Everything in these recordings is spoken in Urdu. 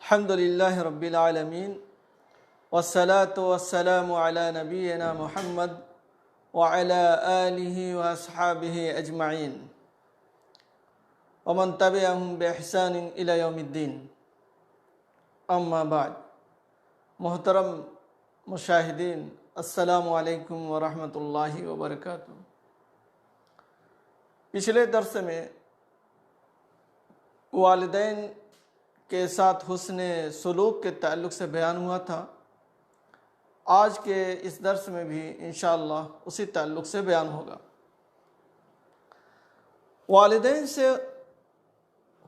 الحمد لله رب العالمين والصلاة والسلام على نبينا محمد وعلى آله وأصحابه أجمعين ومن تبعهم بإحسان إلى يوم الدين اما بعد۔ محترم مشاہدین، السلام علیکم ورحمۃ اللہ وبرکاتہ۔ پچھلے درس میں والدین کے ساتھ حسن سلوک کے تعلق سے بیان ہوا تھا۔ آج کے اس درس میں بھی انشاءاللہ اسی تعلق سے بیان ہوگا۔ والدین سے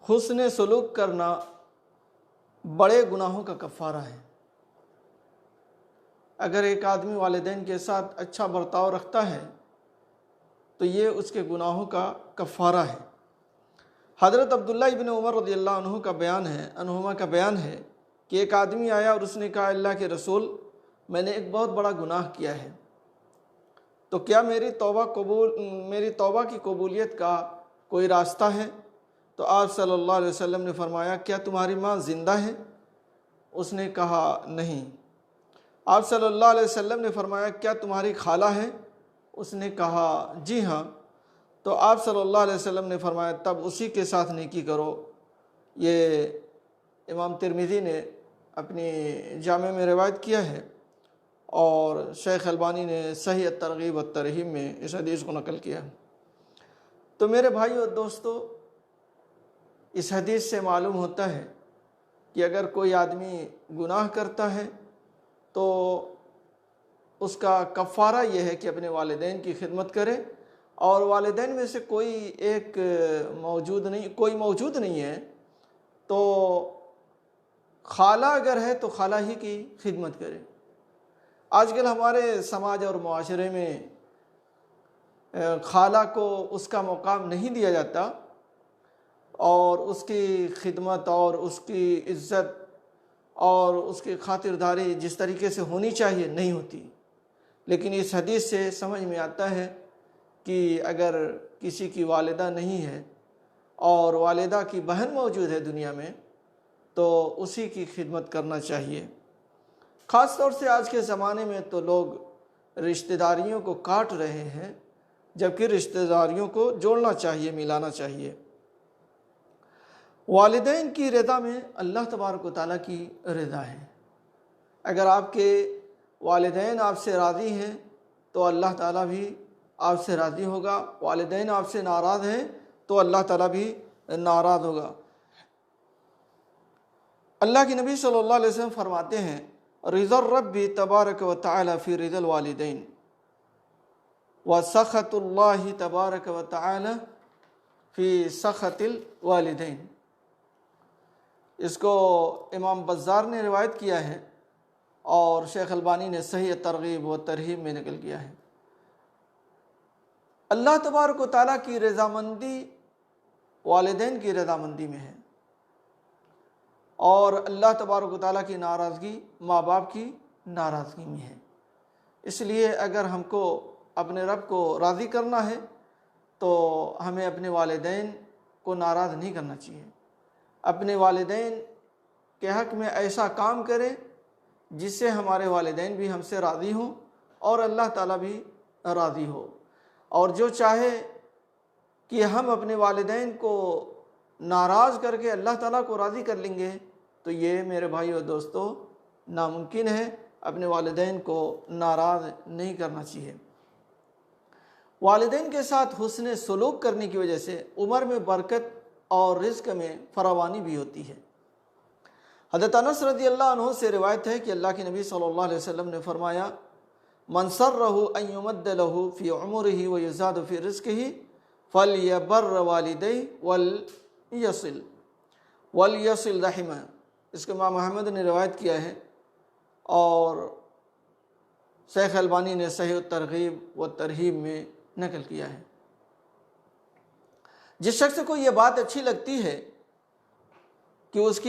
حسن سلوک کرنا بڑے گناہوں کا کفارہ ہے۔ اگر ایک آدمی والدین کے ساتھ اچھا برتاؤ رکھتا ہے تو یہ اس کے گناہوں کا کفارہ ہے۔ حضرت عبداللہ ابن عمر رضی اللہ عنہما کا بیان ہے کہ ایک آدمی آیا اور اس نے کہا، اللہ کے رسول، میں نے ایک بہت بڑا گناہ کیا ہے، تو کیا میری توبہ کی قبولیت کا کوئی راستہ ہے؟ تو آپ صلی اللہ علیہ وسلم نے فرمایا، کیا تمہاری ماں زندہ ہے؟ اس نے کہا نہیں۔ آپ صلی اللہ علیہ وسلم نے فرمایا، کیا تمہاری خالہ ہے؟ اس نے کہا جی ہاں۔ تو آپ صلی اللہ علیہ وسلم نے فرمایا، تب اسی کے ساتھ نیکی کرو۔ یہ امام ترمذی نے اپنی جامع میں روایت کیا ہے، اور شیخ البانی نے صحیح الترغیب والترہیب میں اس حدیث کو نقل کیا۔ تو میرے بھائیو اور دوستو، اس حدیث سے معلوم ہوتا ہے کہ اگر کوئی آدمی گناہ کرتا ہے تو اس کا کفارہ یہ ہے کہ اپنے والدین کی خدمت کرے، اور والدین میں سے کوئی موجود نہیں ہے تو خالہ اگر ہے تو خالہ ہی کی خدمت کرے۔ آج کل ہمارے سماج اور معاشرے میں خالہ کو اس کا مقام نہیں دیا جاتا، اور اس کی خدمت اور اس کی عزت اور اس کی خاطرداری جس طریقے سے ہونی چاہیے نہیں ہوتی۔ لیکن اس حدیث سے سمجھ میں آتا ہے کہ اگر کسی کی والدہ نہیں ہے اور والدہ کی بہن موجود ہے دنیا میں تو اسی کی خدمت کرنا چاہیے۔ خاص طور سے آج کے زمانے میں تو لوگ رشتہ داریوں کو کاٹ رہے ہیں، جبکہ رشتہ داریوں کو جوڑنا چاہیے، ملانا چاہیے۔ والدین کی رضا میں اللہ تبارک و تعالیٰ کی رضا ہے۔ اگر آپ کے والدین آپ سے راضی ہیں تو اللہ تعالیٰ بھی آپ سے راضی ہوگا، والدین آپ سے ناراض ہیں تو اللہ تعالیٰ بھی ناراض ہوگا۔ اللہ کے نبی صلی اللہ علیہ وسلم فرماتے ہیں، رضا الرب تبارک و تعالی فی رضا الوالدین وسخط اللہ تبارک و تعالی فی سخط الوالدین۔ اس کو امام بزار نے روایت کیا ہے، اور شیخ البانی نے صحیح ترغیب و ترہیب میں نقل کیا ہے۔ اللہ تبارک و تعالیٰ کی رضامندی والدین کی رضامندی میں ہے، اور اللہ تبارک و تعالیٰ کی ناراضگی ماں باپ کی ناراضگی میں ہے۔ اس لیے اگر ہم کو اپنے رب کو راضی کرنا ہے تو ہمیں اپنے والدین کو ناراض نہیں کرنا چاہیے۔ اپنے والدین کے حق میں ایسا کام کریں جس سے ہمارے والدین بھی ہم سے راضی ہوں اور اللہ تعالیٰ بھی راضی ہو۔ اور جو چاہے کہ ہم اپنے والدین کو ناراض کر کے اللہ تعالیٰ کو راضی کر لیں گے تو یہ میرے بھائی اور دوستو ناممکن ہے۔ اپنے والدین کو ناراض نہیں کرنا چاہیے۔ والدین کے ساتھ حسن سلوک کرنے کی وجہ سے عمر میں برکت اور رزق میں فراوانی بھی ہوتی ہے۔ حضرت انس رضی اللہ عنہ سے روایت ہے کہ اللہ کے نبی صلی اللہ علیہ وسلم نے فرمایا، من سرہ ان یمد لہ فی عمرہ ویزاد فی رزقہ فلیبر والدیہ ولیصل رحمہ۔ اس کو امام احمد نے روایت کیا ہے، اور شیخ البانی نے صحیح الترغیب و ترہیب میں نقل کیا ہے۔ جس شخص کو یہ بات اچھی لگتی ہے کہ اس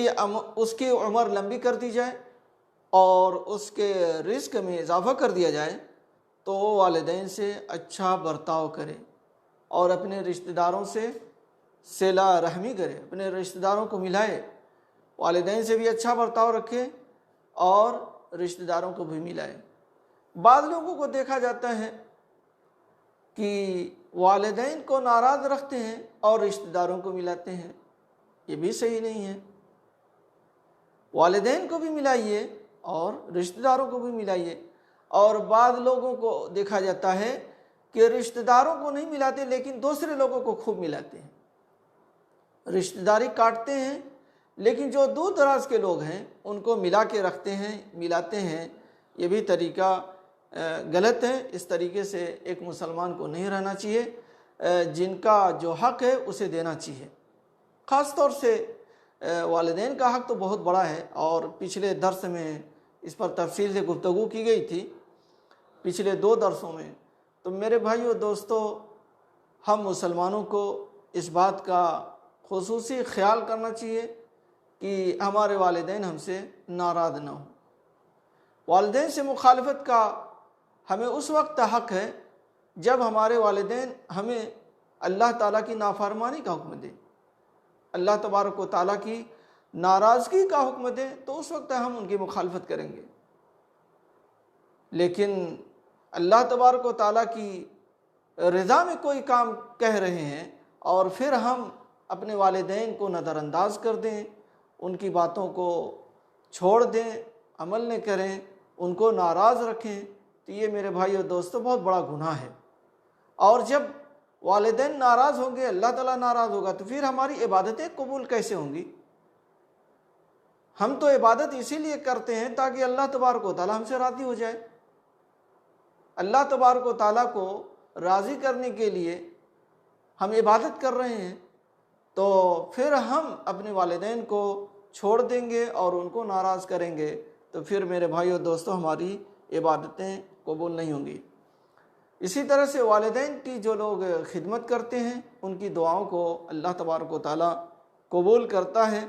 کی عمر لمبی کر دی جائے اور اس کے رزق میں اضافہ کر دیا جائے تو وہ والدین سے اچھا برتاؤ کرے اور اپنے رشتہ داروں سے صلہ رحمی کرے، اپنے رشتہ داروں کو ملائے، والدین سے بھی اچھا برتاؤ رکھے اور رشتہ داروں کو بھی ملائے۔ بعض لوگوں کو دیکھا جاتا ہے کہ والدین کو ناراض رکھتے ہیں اور رشتہ داروں کو ملاتے ہیں، یہ بھی صحیح نہیں ہے۔ والدین کو بھی ملائیے اور رشتہ داروں کو بھی ملائیے۔ اور بعض لوگوں کو دیکھا جاتا ہے کہ رشتہ داروں کو نہیں ملاتے لیکن دوسرے لوگوں کو خوب ملاتے ہیں، رشتہ داری کاٹتے ہیں، لیکن جو دور دراز کے لوگ ہیں ان کو ملا کے رکھتے ہیں، ملاتے ہیں۔ یہ بھی طریقہ غلط ہے۔ اس طریقے سے ایک مسلمان کو نہیں رہنا چاہیے۔ جن کا جو حق ہے اسے دینا چاہیے۔ خاص طور سے والدین کا حق تو بہت بڑا ہے، اور پچھلے درس میں اس پر تفصیل سے گفتگو کی گئی تھی، پچھلے 2 درسوں میں۔ تو میرے بھائیو دوستو، ہم مسلمانوں کو اس بات کا خصوصی خیال کرنا چاہیے کہ ہمارے والدین ہم سے ناراض نہ ہوں۔ والدین سے مخالفت کا ہمیں اس وقت حق ہے جب ہمارے والدین ہمیں اللہ تعالیٰ کی نافرمانی کا حکم دیں، اللہ تبارک و تعالیٰ کی ناراضگی کا حکم دیں، تو اس وقت ہم ان کی مخالفت کریں گے۔ لیکن اللہ تبارک و تعالیٰ کی رضا میں کوئی کام کہہ رہے ہیں اور پھر ہم اپنے والدین کو نظر انداز کر دیں، ان کی باتوں کو چھوڑ دیں، عمل نہ کریں، ان کو ناراض رکھیں، تو یہ میرے بھائی اور دوستو بہت بڑا گناہ ہے۔ اور جب والدین ناراض ہوں گے، اللہ تعالیٰ ناراض ہوگا، تو پھر ہماری عبادتیں قبول کیسے ہوں گی؟ ہم تو عبادت اسی لیے کرتے ہیں تاکہ اللہ تبارک و تعالیٰ ہم سے راضی ہو جائے۔ اللہ تبارک و تعالیٰ کو راضی کرنے کے لیے ہم عبادت کر رہے ہیں، تو پھر ہم اپنے والدین کو چھوڑ دیں گے اور ان کو ناراض کریں گے، تو پھر میرے بھائی اور دوستو ہماری عبادتیں قبول نہیں ہوں گی۔ اسی طرح سے والدین کی جو لوگ خدمت کرتے ہیں ان کی دعاؤں کو اللہ تبارک و تعالیٰ قبول کرتا ہے۔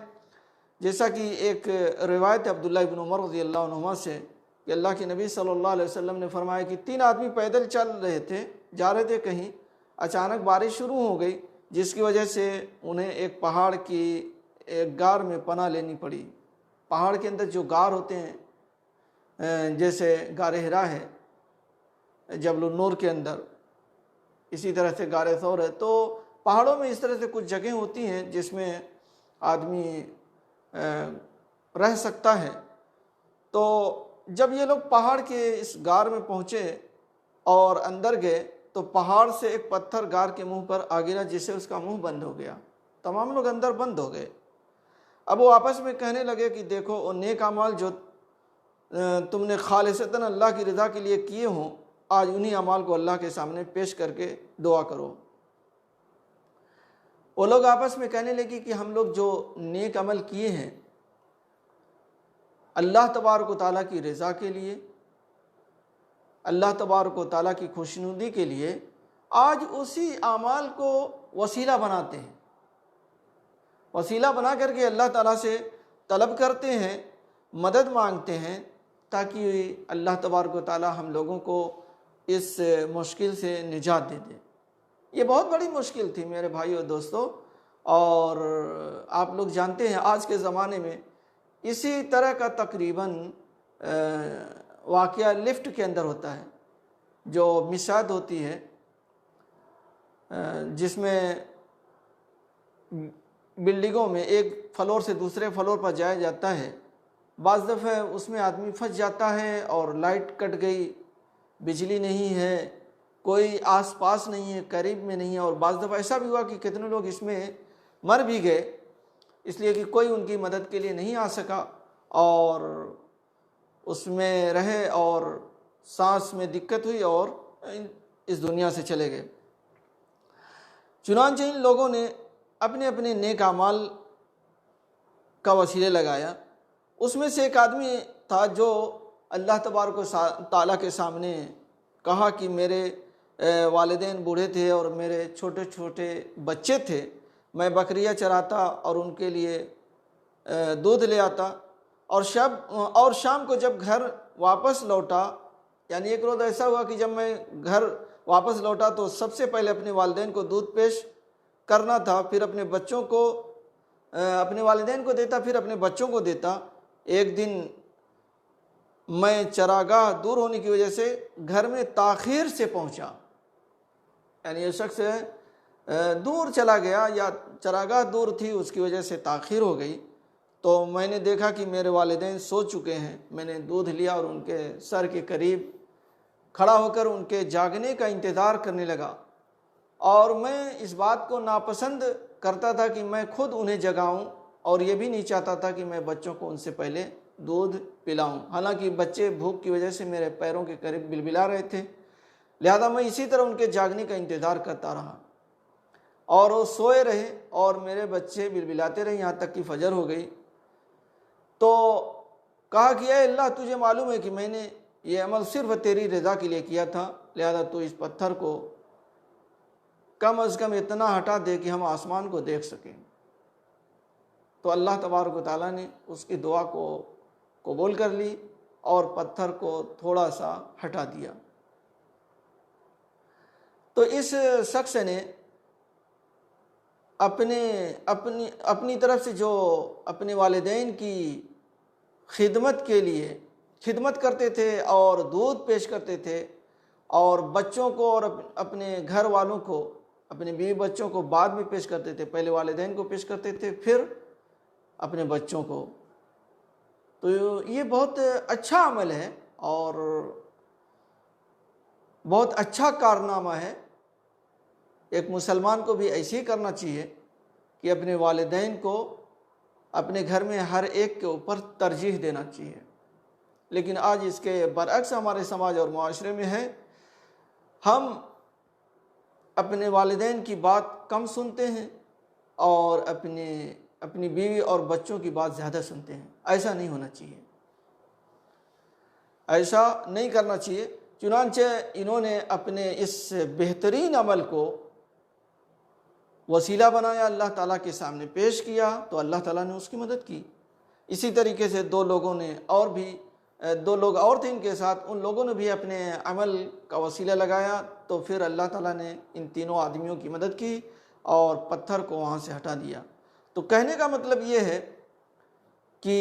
جیسا کہ ایک روایت عبداللہ ابن عمر رضی اللہ عنہما سے کہ اللہ کے نبی صلی اللہ علیہ وسلم نے فرمایا کہ 3 آدمی پیدل چل رہے تھے، جا رہے تھے کہیں، اچانک بارش شروع ہو گئی، جس کی وجہ سے انہیں ایک پہاڑ کی ایک غار میں پناہ لینی پڑی۔ پہاڑ کے اندر جو غار ہوتے ہیں، جیسے غار حرا ہے جبل النور کے اندر، اسی طرح سے غار ثور ہے، تو پہاڑوں میں اس طرح سے کچھ جگہیں ہوتی ہیں جس میں آدمی رہ سکتا ہے۔ تو جب یہ لوگ پہاڑ کے اس غار میں پہنچے اور اندر گئے تو پہاڑ سے ایک پتھر غار کے منہ پر آ گرا، جس سے اس کا منہ بند ہو گیا، تمام لوگ اندر بند ہو گئے۔ اب وہ آپس میں کہنے لگے کہ دیکھو وہ نیک اعمال جو تم نے خالصتاً اللہ کی رضا کے لیے کیے ہوں، آج انہی اعمال کو اللہ کے سامنے پیش کر کے دعا کرو۔ وہ لوگ آپس میں کہنے لگے کہ ہم لوگ جو نیک عمل کیے ہیں اللہ تبارک و تعالیٰ کی رضا کے لیے، اللہ تبارک و تعالیٰ کی خوشنودی کے لیے، آج اسی اعمال کو وسیلہ بناتے ہیں، وسیلہ بنا کر کے اللہ تعالیٰ سے طلب کرتے ہیں، مدد مانگتے ہیں، تاکہ اللہ تبارک و تعالیٰ ہم لوگوں کو اس مشکل سے نجات دے دے۔ یہ بہت بڑی مشکل تھی میرے بھائی اور دوستو، اور آپ لوگ جانتے ہیں آج کے زمانے میں اسی طرح کا تقریباً واقعہ لفٹ کے اندر ہوتا ہے، جو مصعد ہوتی ہے جس میں بلڈنگوں میں ایک فلور سے دوسرے فلور پر جایا جاتا ہے۔ بعض دفعہ اس میں آدمی پھنس جاتا ہے اور لائٹ کٹ گئی، بجلی نہیں ہے، کوئی آس پاس نہیں ہے، قریب میں نہیں ہے، اور بعض دفعہ ایسا بھی ہوا کہ کتنے لوگ اس میں مر بھی گئے، اس لیے کہ کوئی ان کی مدد کے لیے نہیں آ سکا، اور اس میں رہے اور سانس میں دقت ہوئی اور اس دنیا سے چلے گئے۔ چنانچہ ان لوگوں نے اپنے اپنے نیک اعمال کا وسیلے لگایا۔ اس میں سے ایک آدمی تھا جو اللہ تبارک و تعالیٰ کے سامنے کہا کہ میرے والدین بوڑھے تھے اور میرے چھوٹے چھوٹے بچے تھے، میں بکریاں چراتا اور ان کے لیے دودھ لے آتا، اور شام کو جب گھر واپس لوٹا، یعنی ایک روز ایسا ہوا کہ جب میں گھر واپس لوٹا تو سب سے پہلے اپنے والدین کو دودھ پیش کرنا تھا، پھر اپنے بچوں کو اپنے والدین کو دیتا پھر اپنے بچوں کو دیتا۔ ایک دن میں چراگاہ دور ہونے کی وجہ سے گھر میں تاخیر سے پہنچا، یعنی یہ شخص دور چلا گیا یا چراگاہ دور تھی اس کی وجہ سے تاخیر ہو گئی، تو میں نے دیکھا کہ میرے والدین سو چکے ہیں۔ میں نے دودھ لیا اور ان کے سر کے قریب کھڑا ہو کر ان کے جاگنے کا انتظار کرنے لگا، اور میں اس بات کو ناپسند کرتا تھا کہ میں خود انہیں جگاؤں، اور یہ بھی نہیں چاہتا تھا کہ میں بچوں کو ان سے پہلے دودھ پلاؤں، حالانکہ بچے بھوک کی وجہ سے میرے پیروں کے قریب بلبلا رہے تھے، لہذا میں اسی طرح ان کے جاگنے کا انتظار کرتا رہا، اور وہ سوئے رہے اور میرے بچے بلبلاتے رہے یہاں تک کہ فجر ہو گئی۔ تو کہا کہ اے اللہ، تجھے معلوم ہے کہ میں نے یہ عمل صرف تیری رضا کے لیے کیا تھا، لہذا تو اس پتھر کو کم از کم اتنا ہٹا دے کہ ہم آسمان کو دیکھ سکیں۔ تو اللہ تبارک و تعالیٰ نے اس کی دعا کو قبول کر لی اور پتھر کو تھوڑا سا ہٹا دیا۔ تو اس شخص نے اپنی طرف سے جو اپنے والدین کی خدمت کے لیے خدمت کرتے تھے اور دودھ پیش کرتے تھے، اور بچوں کو اور اپنے گھر والوں کو، اپنے بیوی بچوں کو بعد میں پیش کرتے تھے، پہلے والدین کو پیش کرتے تھے پھر اپنے بچوں کو، تو یہ بہت اچھا عمل ہے اور بہت اچھا کارنامہ ہے۔ ایک مسلمان کو بھی ایسے ہی کرنا چاہیے کہ اپنے والدین کو اپنے گھر میں ہر ایک کے اوپر ترجیح دینا چاہیے، لیکن آج اس کے برعکس ہمارے سماج اور معاشرے میں ہے، ہم اپنے والدین کی بات کم سنتے ہیں اور اپنی بیوی اور بچوں کی بات زیادہ سنتے ہیں۔ ایسا نہیں ہونا چاہیے، ایسا نہیں کرنا چاہیے۔ چنانچہ انہوں نے اپنے اس بہترین عمل کو وسیلہ بنایا، اللہ تعالیٰ کے سامنے پیش کیا، تو اللہ تعالیٰ نے اس کی مدد کی۔ اسی طریقے سے دو لوگ اور تھے ان کے ساتھ، ان لوگوں نے بھی اپنے عمل کا وسیلہ لگایا، تو پھر اللہ تعالیٰ نے ان تینوں آدمیوں کی مدد کی اور پتھر کو وہاں سے ہٹا دیا۔ تو کہنے کا مطلب یہ ہے کہ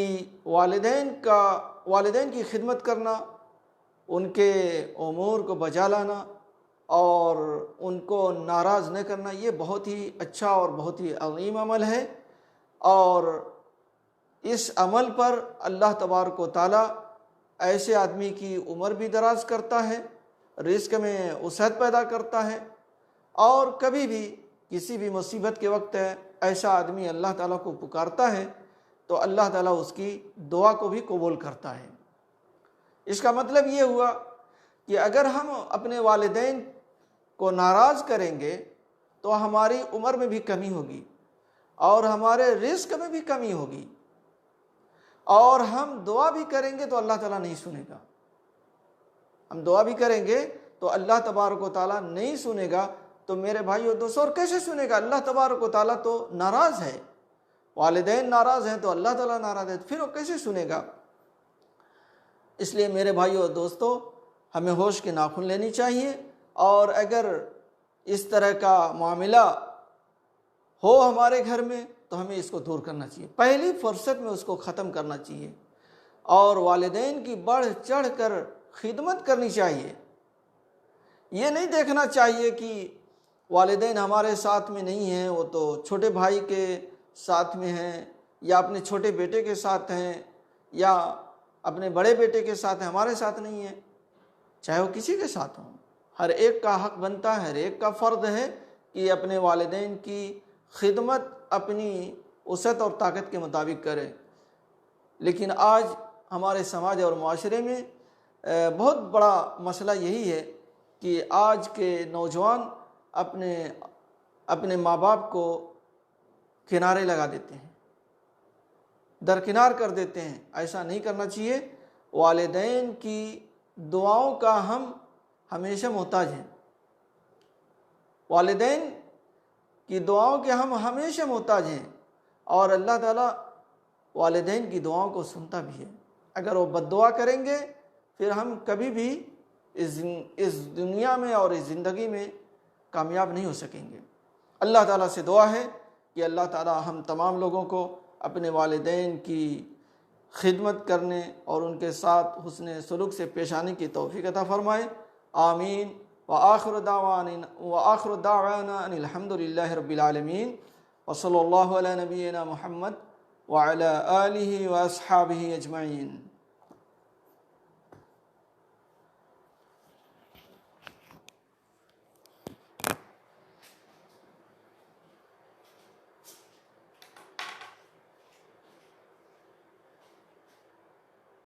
والدین کی خدمت کرنا، ان کے امور کو بجا لانا اور ان کو ناراض نہ کرنا، یہ بہت ہی اچھا اور بہت ہی عظیم عمل ہے، اور اس عمل پر اللہ تبارک و تعالیٰ ایسے آدمی کی عمر بھی دراز کرتا ہے، رزق میں وسعت پیدا کرتا ہے، اور کبھی بھی کسی بھی مصیبت کے وقت ایسا آدمی اللہ تعالیٰ کو پکارتا ہے تو اللہ تعالیٰ اس کی دعا کو بھی قبول کرتا ہے۔ اس کا مطلب یہ ہوا کہ اگر ہم اپنے والدین کو ناراض کریں گے تو ہماری عمر میں بھی کمی ہوگی اور ہمارے رزق میں بھی کمی ہوگی، اور ہم دعا بھی کریں گے تو اللہ تعالیٰ نہیں سنے گا۔ ہم دعا بھی کریں گے تو اللہ تبارک و تعالیٰ نہیں سنے گا، تو میرے بھائیو دوستو، اور کیسے سنے گا؟ اللہ تبارک و تعالیٰ تو ناراض ہے، والدین ناراض ہیں تو اللہ تعالیٰ ناراض ہے، پھر وہ کیسے سنے گا؟ اس لیے میرے بھائیو دوستو، ہمیں ہوش کے ناخن لینی چاہیے، اور اگر اس طرح کا معاملہ ہو ہمارے گھر میں تو ہمیں اس کو دور کرنا چاہیے، پہلی فرصت میں اس کو ختم کرنا چاہیے، اور والدین کی بڑھ چڑھ کر خدمت کرنی چاہیے۔ یہ نہیں دیکھنا چاہیے کہ والدین ہمارے ساتھ میں نہیں ہیں، وہ تو چھوٹے بھائی کے ساتھ میں ہیں، یا اپنے چھوٹے بیٹے کے ساتھ ہیں، یا اپنے بڑے بیٹے کے ساتھ ہیں، ہمارے ساتھ نہیں ہیں، چاہے وہ کسی کے ساتھ ہوں۔ ہر ایک کا حق بنتا ہے، ہر ایک کا فرض ہے کہ اپنے والدین کی خدمت اپنی وسعت اور طاقت کے مطابق کرے، لیکن آج ہمارے سماج اور معاشرے میں بہت بڑا مسئلہ یہی ہے کہ آج کے نوجوان اپنے ماں باپ کو کنارے لگا دیتے ہیں، درکنار کر دیتے ہیں۔ ایسا نہیں کرنا چاہیے، والدین کی دعاؤں کا ہم ہمیشہ محتاج ہیں، والدین کی دعاؤں کے ہم ہمیشہ محتاج ہیں، اور اللہ تعالیٰ والدین کی دعاؤں کو سنتا بھی ہے۔ اگر وہ بد دعا کریں گے پھر ہم کبھی بھی اس دنیا میں اور اس زندگی میں کامیاب نہیں ہو سکیں گے۔ اللہ تعالیٰ سے دعا ہے کہ کہ اللہ تعالی ہم تمام لوگوں کو اپنے والدین کی خدمت کرنے اور ان کے ساتھ حسن سلوک سے پیش آنے کی توفیق عطا فرمائے، آمین۔ وآخر دعوانا ان الحمد للہ رب العالمین، وصلی اللہ علی نبینا محمد وعلی آلہ واصحابہ اجمعین۔